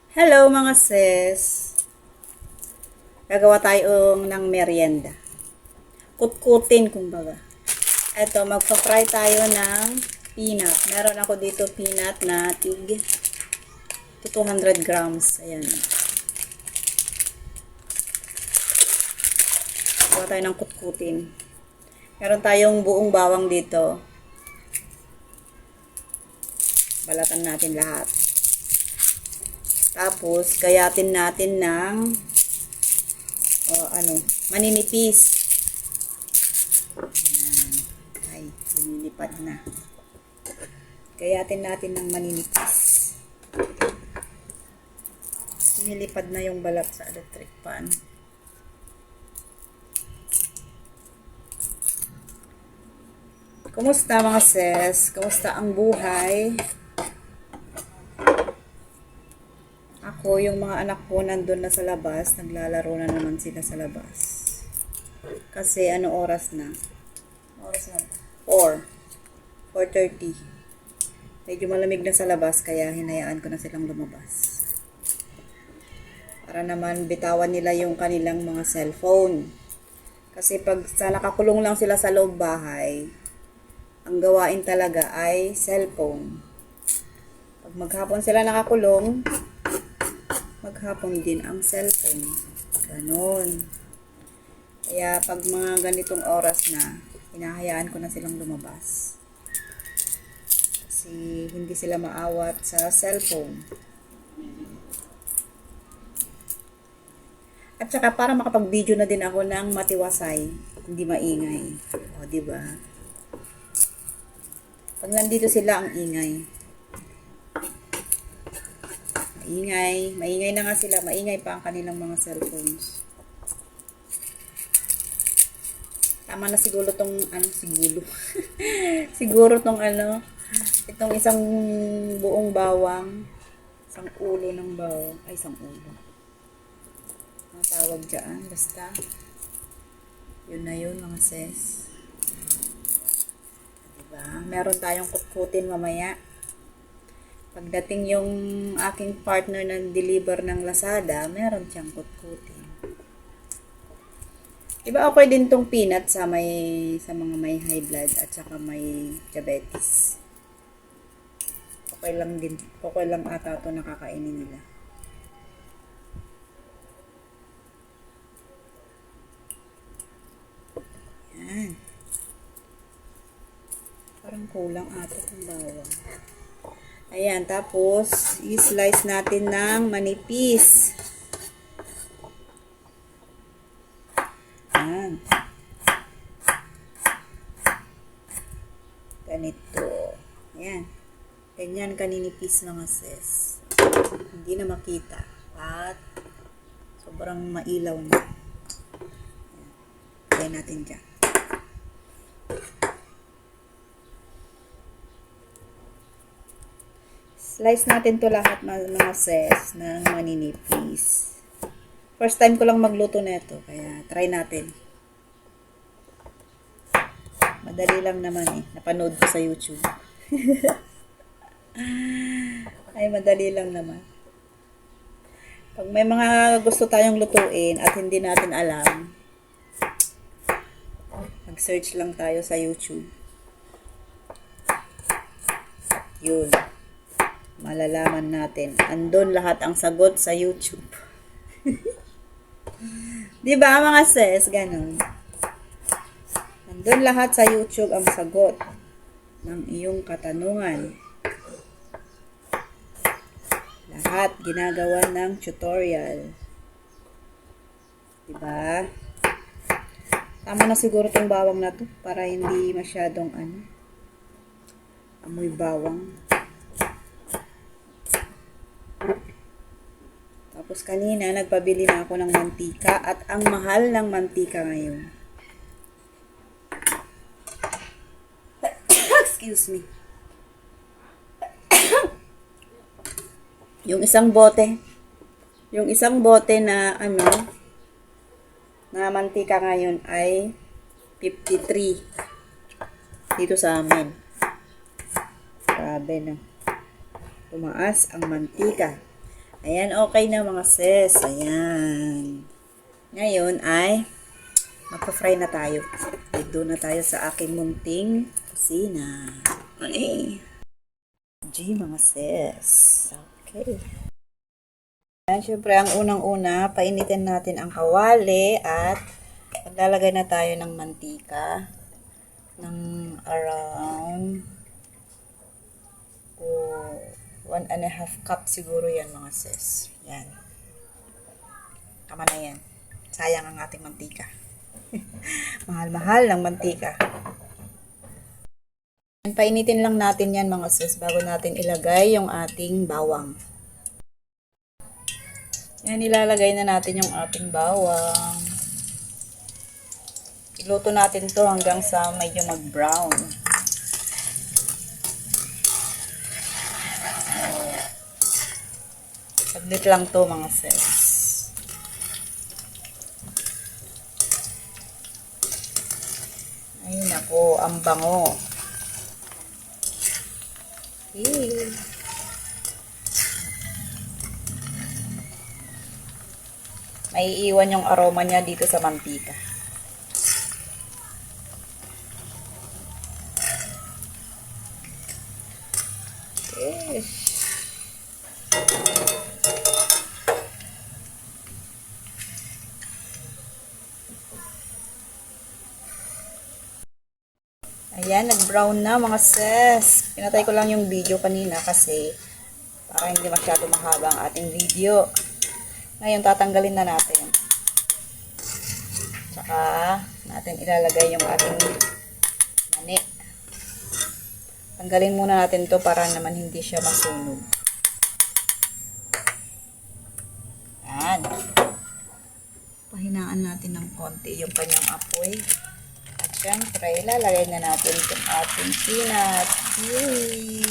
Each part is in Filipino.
Hello mga sis! Gagawa tayo ng merienda. Kutkutin kumbaga. Eto, magpa-fry tayo ng peanut. Meron ako dito peanut na tig 200 grams. Ayan. Gawa tayo ng kutkutin. Meron tayong buong bawang dito. Balatan natin lahat. Tapos, gayatin natin ng maninipis. Ayan. Ay, lumilipad na. Gayatin natin ng maninipis. Lumilipad na yung balat sa electric pan. Kumusta mga sis? Kumusta ang buhay? Ako, yung mga anak ko nandun na sa labas, naglalaro na naman sila sa labas. Kasi ano oras na? Oras na 4. 4:30. Medyo malamig na sa labas, kaya hinayaan ko na silang lumabas. Para naman bitawan nila yung kanilang mga cellphone. Kasi pag nakakulong lang sila sa loob bahay, ang gawain talaga ay cellphone. Pag maghapon sila nakakulong, maghapon din ang cellphone. Ganon. Kaya pag mga ganitong oras na, hinahayaan ko na silang lumabas. Kasi hindi sila maawat sa cellphone. At saka para makapag-video na din ako ng matiwasay, hindi maingay. O, diba? Pag nandito sila, ang ingay. Maingay na nga sila, maingay pa ang kanilang mga cellphones. Tama na siguro tong, siguro. Siguro tong itong isang buong bawang, isang ulo ng bawang, isang ulo. Ang tawag dyan, basta. Yun na yun mga sis. Diba? Meron tayong kutkutin mamaya. Pagdating yung aking partner na deliver ng Lazada, meron siyang kutkutin. Diba okay din tong peanut sa mga may high blood at saka may diabetes. Okay lang din. Okay lang ata ito nakakainin nila. Yan. Parang kulang ata itong bawang. Ayan, tapos, i-slice natin ng manipis. Ayan. Ganito. Ayan. Ganyan kaninipis mga sis. Hindi na makita. At, sobrang mailaw na. Ayan natin dyan. Slice natin to lahat mga sis ng maninipis. First time ko lang magluto nito, kaya try natin. Madali lang naman eh. Napanood ko sa YouTube. Ay, madali lang naman. Pag may mga gusto tayong lutuin at hindi natin alam, mag-search lang tayo sa YouTube. Yun. Malalaman natin. Andun lahat ang sagot sa YouTube. Diba mga sis? Ganon. Andun lahat sa YouTube ang sagot ng iyong katanungan. Lahat ginagawa ng tutorial. Diba? Tama na siguro tong bawang na to para hindi masyadong amoy bawang. Tapos kanina, nagpabili na ako ng mantika at ang mahal ng mantika ngayon. Excuse me. Yung isang bote na na mantika ngayon ay 53 dito sa amin. Grabe na. Tumaas ang mantika. Ayan, okay na mga sis. Ayan. Ngayon ay magpa-fry na tayo. Doon na tayo sa aking munting kusina. Ay. G mga sis. Okay. Ayan, syempre ang unang-una, painitin natin ang kawali at maglalagay na tayo ng mantika ng around 1.5 cup siguro yan mga sis. Yan. Tama na yan. Sayang ang ating mantika. Mahal-mahal ng mantika. Painitin lang natin yan mga sis bago natin ilagay yung ating bawang. Yan, ilalagay na natin yung ating bawang. Iluto natin to hanggang sa medyo mag-brown. Saglit lang to mga sis. Ay nako, ang bango. Okay. May iwan yung aroma niya dito sa mantika. Yes. Ayan, nag-brown na mga sis. Pinatay ko lang yung video kanina kasi para hindi masyado mahaba ang ating video. Ngayon, tatanggalin na natin. Tsaka, natin ilalagay yung ating mani. Tanggalin muna natin to para naman hindi siya masunog. Ayan. Pahinaan natin ng konti yung kanyang apoy. At syempre, ilalagay na natin yung ating peanut. Yay!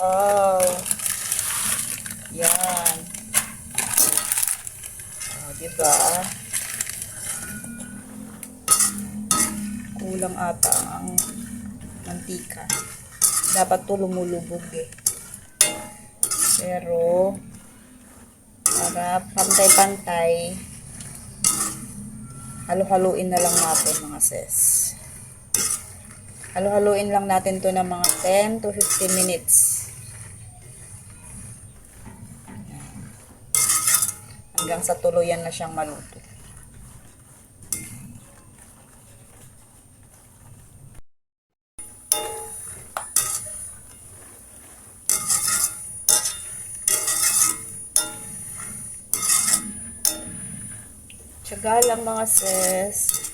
Oh! Yan. Diba? Kulang ata ang mantika. Dapat to lumulubog eh. Pero para pantay-pantay, halo-haluin na lang natin mga sis. Halo-haluin lang natin to ng mga 10 to 15 minutes. Hanggang sa tuluyan na siyang maluto. Tiyaga lang mga sis.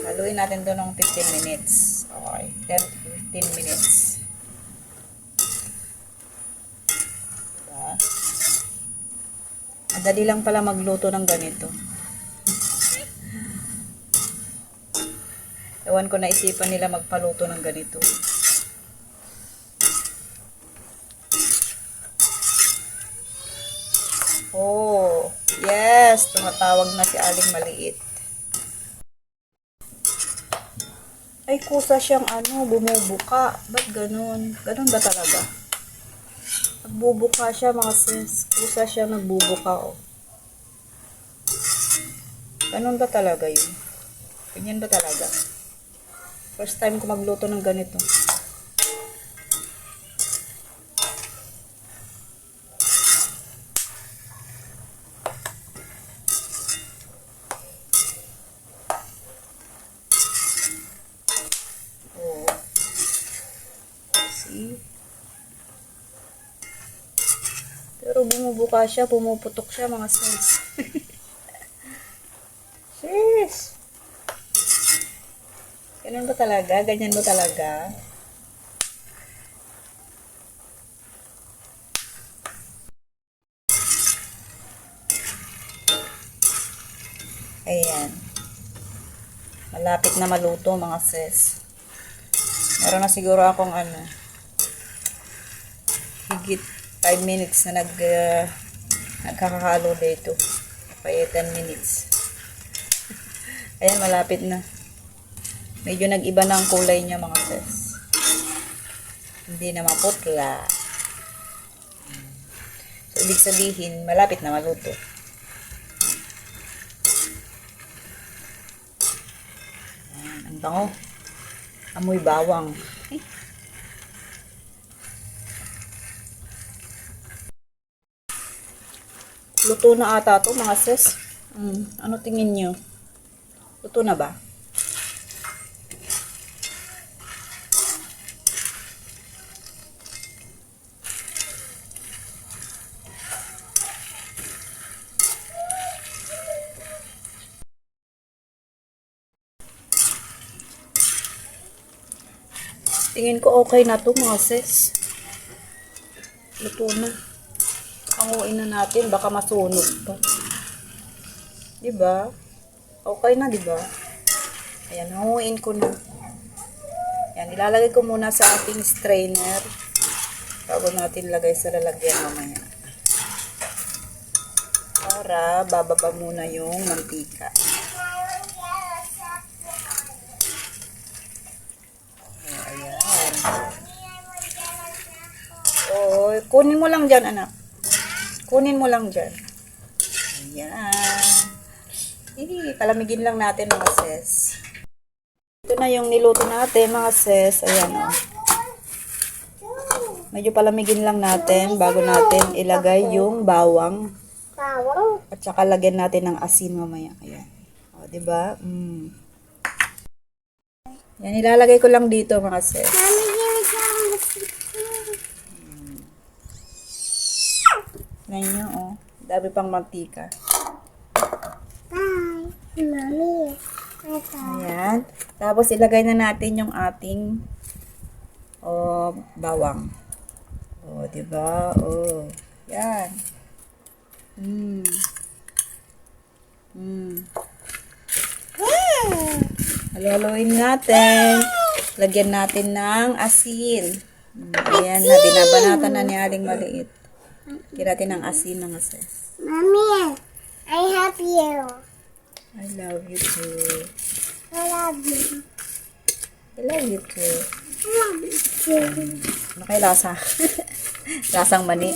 Haluin natin to ng 15 minutes. Okay, 10 to 15 minutes. Madali lang pala magluto ng ganito. Ewan ko, naisipan nila magpaluto ng ganito. Oh, yes! Tumatawag na si Aling Maliit. Ay, kusa siyang bumubuka. Ba't ganun? Ganun ba talaga? Nagbubuka siya mga sis. Kusa siya nagbubuka oh. Ganun ba talaga yun? Ganyan ba talaga? First time ko magluto ng ganito. Oh. See? Pero bumubuka siya, pumuputok siya mga sis. Sis! Ganun ba talaga? Ganyan ba talaga? Ayan. Malapit na maluto mga sis. Meron na siguro akong higit 5 minutes na nagkakahalo dito. Kaya 10 minutes. Ayan, malapit na. Medyo nag-iba na ang kulay niya mga sis. Hindi na maputla. So, ibig sabihin, malapit na maluto. Ayan, ang bango. Amoy bawang. Ay. Luto na ata to mga sis. Ano tingin nyo? Luto na ba? Tingin ko okay na to mga sis. Luto na. Hanguin na natin. Baka masunog pa. Diba? Okay na, diba? Ayan, hanguin ko na. Ayan, ilalagay ko muna sa ating strainer. Bago natin lagay sa lalagyan mamaya. Para bababa muna yung mantika. Ayan. Oh, kunin mo lang dyan, anak. Kunin mo lang dyan. Ayan. Palamigin lang natin mga sis. Ito na yung niluto natin mga sis. Ayan o. Medyo palamigin lang natin bago natin ilagay yung bawang. At saka lagyan natin ng asin mamaya. Ayan. O, diba? Yan, ilalagay ko lang dito mga sis. Ngayon nyo, oh. Dami pang mantika. Ayan. Tapos, ilagay na natin yung ating bawang. Diba? Yan. Halo-haloin natin. Lagyan natin ng asin. Ayan na, binabanatan na ni Aling Maliit. Lagyan natin ng asin mga sis. Mommy, I have you. I love you too. I love you. I love you too. I love you too. Ano kay lasa? Lasang mani.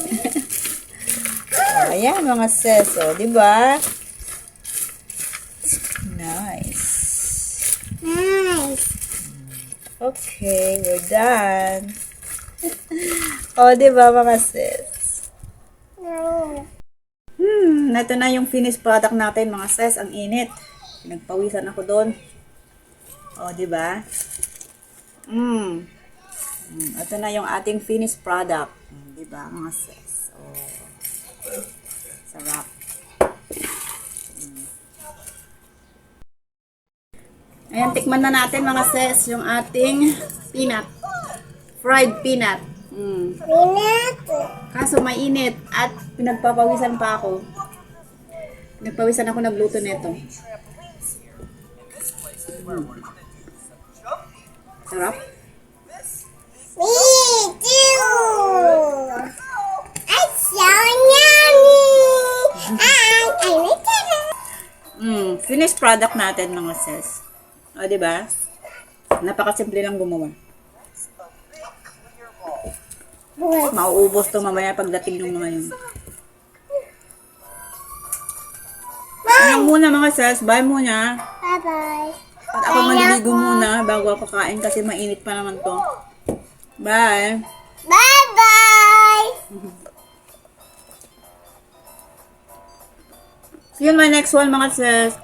Ayan mga sis. Diba? Nice. Nice. Okay, we're done. Diba mga sis? No. Ito na yung finished product natin mga sis. Ang init. Nagpawisan ako doon. Diba? Ito na yung ating finished product. Diba mga sis? Sarap. Ayan, tikman na natin mga sis yung ating peanut. Fried peanut. Peanut. Kaso mainit at pinagpapawisan pa ako. Nagpawisan ako nagluto nito. Sarap. Me too. It's so yummy. I like it. Finished product natin mga sis. Diba? Napakasimple lang gumawa. Mauubos to mamaya pagdating ng mga yun. Ayan muna mga sis. Bye muna. Bye-bye. At ako maliligo muna bago ako kain kasi mainit pa naman to. Bye. Bye-bye. See you in my next one mga sis.